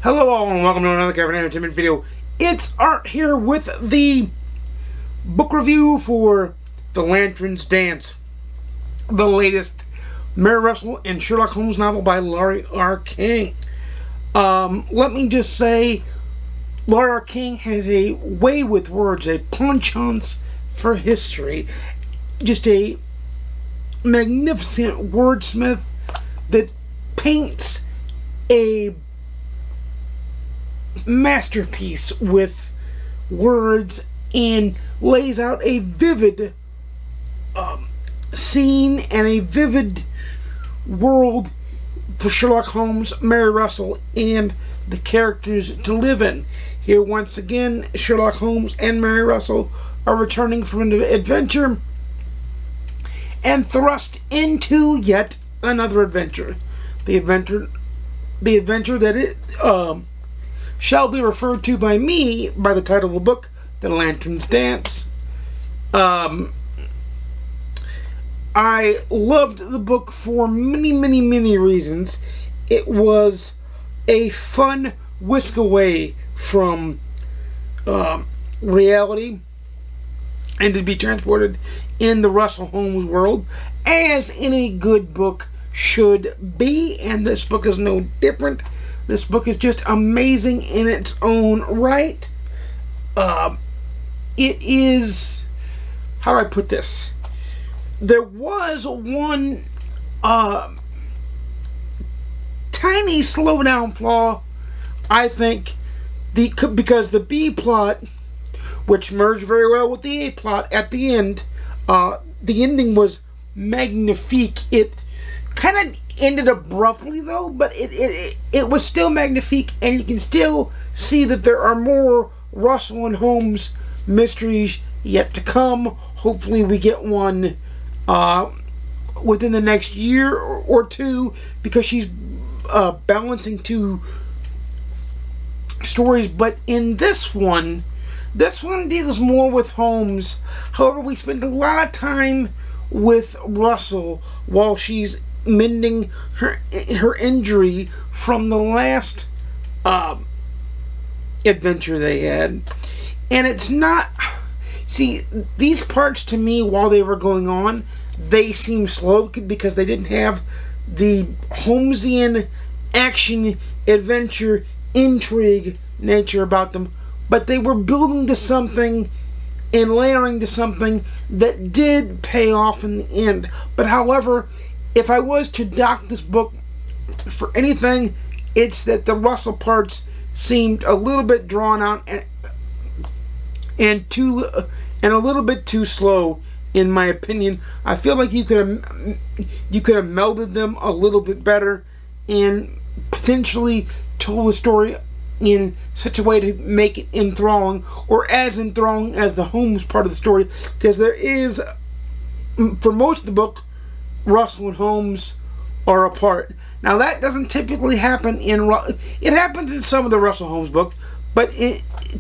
Hello all and welcome to another Kevin Entertainment video. It's Art here with the book review for The Lantern's Dance, the latest Mary Russell and Sherlock Holmes novel by Laurie R King. Let me just say, Laurie R King has a way with words, a penchant for history, just a magnificent wordsmith that paints a masterpiece with words and lays out a vivid scene and a vivid world for Sherlock Holmes, Mary Russell, and the characters to live in. Here once again, Sherlock Holmes and Mary Russell are returning from an adventure and thrust into yet another adventure. The adventure that it shall be referred to by me by the title of the book, The Lantern's Dance. I loved the book for many reasons. It was a fun whisk away from reality and to be transported in the Russell Holmes world, as any good book should be, and this book is no different. This book is just amazing in its own right. It is, how do I put this? There was one tiny slowdown flaw, I think, because the B plot, which merged very well with the A plot at the end, the ending was magnifique. It kind of ended abruptly though, but it was still magnifique, and you can still see that there are more Russell and Holmes mysteries yet to come. Hopefully we get one within the next year or two, because she's balancing two stories. But in this one deals more with Holmes. However, we spend a lot of time with Russell while she's mending her injury from the last adventure they had. And it's not, see, these parts to me, while they were going on, they seem slow because they didn't have the Holmesian action adventure intrigue nature about them, but they were building to something and layering to something that did pay off in the end. But however, if I was to dock this book for anything, it's that the Russell parts seemed a little bit drawn out and a little bit too slow, in my opinion. I feel like you could have melded them a little bit better and potentially told the story in such a way to make it enthralling, or as enthralling as the Holmes part of the story, because there is, for most of the book, Russell and Holmes are apart. Now that doesn't typically happen it happens in some of the Russell Holmes books, but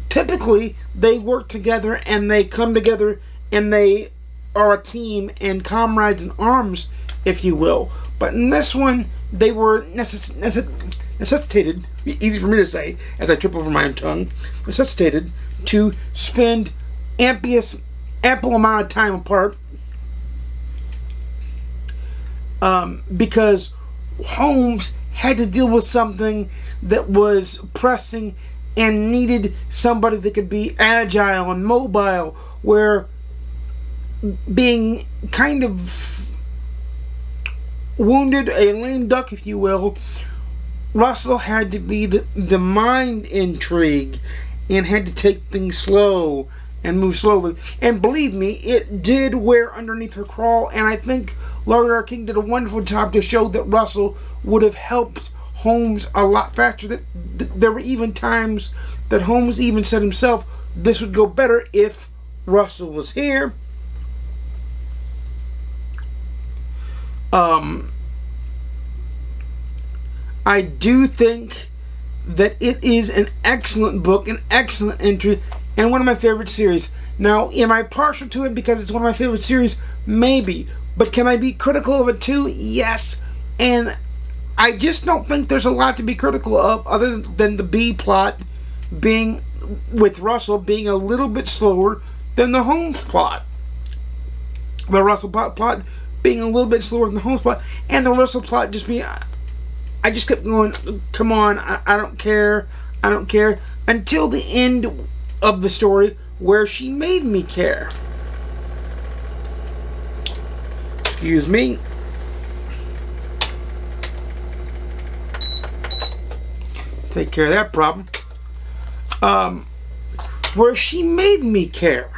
typically they work together and they come together and they are a team and comrades in arms, if you will. But in this one, they were necessitated, easy for me to say as I trip over my own tongue, necessitated to spend ample amount of time apart, because Holmes had to deal with something that was pressing and needed somebody that could be agile and mobile, where being kind of wounded, a lame duck if you will, Russell had to be the mind intrigue and had to take things slow and move slowly. And believe me, it did wear underneath her crawl, and I think Laurie R King did a wonderful job to show that Russell would have helped Holmes a lot faster. That there were even times that Holmes even said himself, this would go better if Russell was here. I do think that it is an excellent book, an excellent entry, and one of my favorite series. Now, am I partial to it because it's one of my favorite series? Maybe. But can I be critical of it too? Yes. And I just don't think there's a lot to be critical of other than the B plot being, with Russell, being a little bit slower than the Holmes plot. The Russell plot being a little bit slower than the Holmes plot, and the Russell plot just being, I just kept going, come on, I don't care, until the end of the story where she made me care. Excuse me. Take care of that problem. Where she made me care.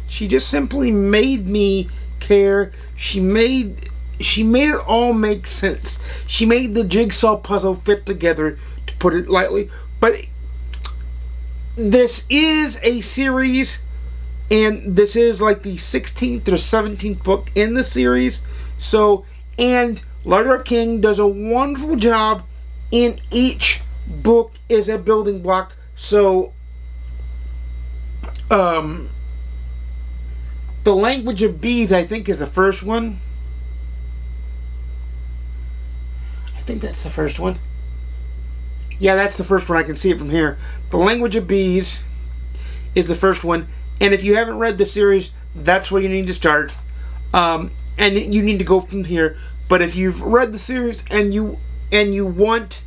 She just simply made me care. She made it all make sense. She made the jigsaw puzzle fit together, to put it lightly. But this is a series, and this is like the 16th or 17th book in the series. So, and Laurie R King does a wonderful job in each book as a building block. So, The Language of Bees, I think, is the first one. I think that's the first one. Yeah, that's the first one. I can see it from here. The Language of Bees is the first one. And if you haven't read the series, that's where you need to start. And you need to go from here. But if you've read the series and you want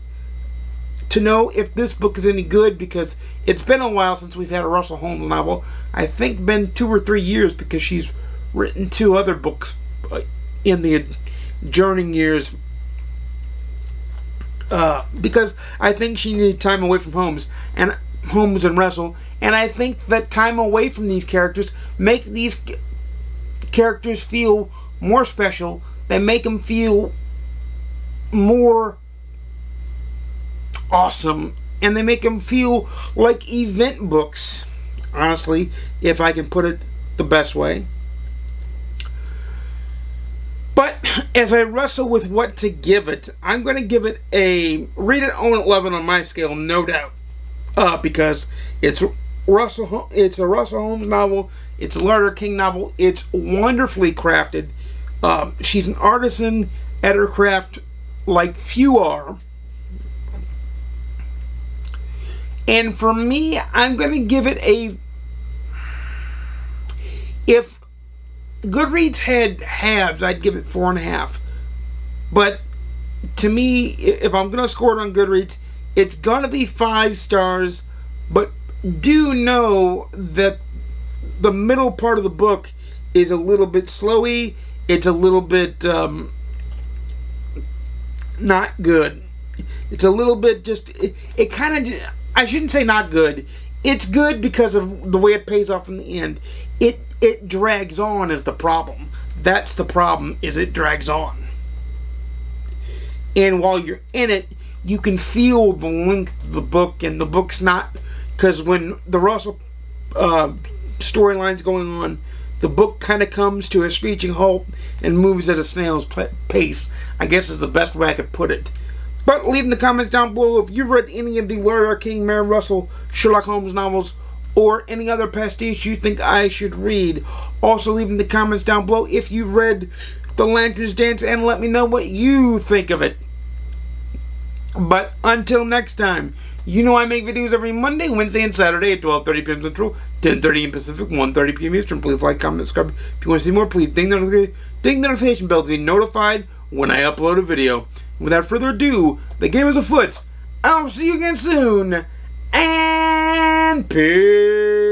to know if this book is any good, because it's been a while since we've had a Russell Holmes novel. I think been 2 or 3 years, because she's written 2 other books in the adjourning years. Because I think she needed time away from Holmes and Russell, and I think that time away from these characters make these characters feel more special. They make them feel more awesome, and they make them feel like event books, honestly, if I can put it the best way. But as I wrestle with what to give it, I'm going to give it a read it on 11 on my scale, no doubt, because it's a Russell Holmes novel, it's a Laurie R King novel, it's wonderfully crafted. She's an artisan at her craft like few are. And for me, I'm going to give it a... If GoodReads had halves, I'd give it 4.5. But to me, if I'm going to score it on GoodReads, it's going to be 5 stars. But do know that the middle part of the book is a little bit slowy. It's a little bit not good. It's a little bit just... It kind of... I shouldn't say not good. It's good because of the way it pays off in the end. It drags on is the problem. That's the problem, is it drags on. And while you're in it, you can feel the length of the book, and the book's not... Because when the Russell storyline's going on, the book kind of comes to a screeching halt and moves at a snail's pace, I guess is the best way I could put it. But leave in the comments down below if you've read any of the Laurie R King, Mary Russell Sherlock Holmes novels, or any other pastiche you think I should read. Also leave in the comments down below if you read The Lantern's Dance, and let me know what you think of it. But until next time, you know I make videos every Monday, Wednesday, and Saturday at 12:30 p.m. Central, 10:30 p.m. Pacific, 1:30 p.m. Eastern. Please like, comment, subscribe. If you want to see more, please ding the notification bell to be notified when I upload a video. Without further ado, the game is afoot. I'll see you again soon, and peace.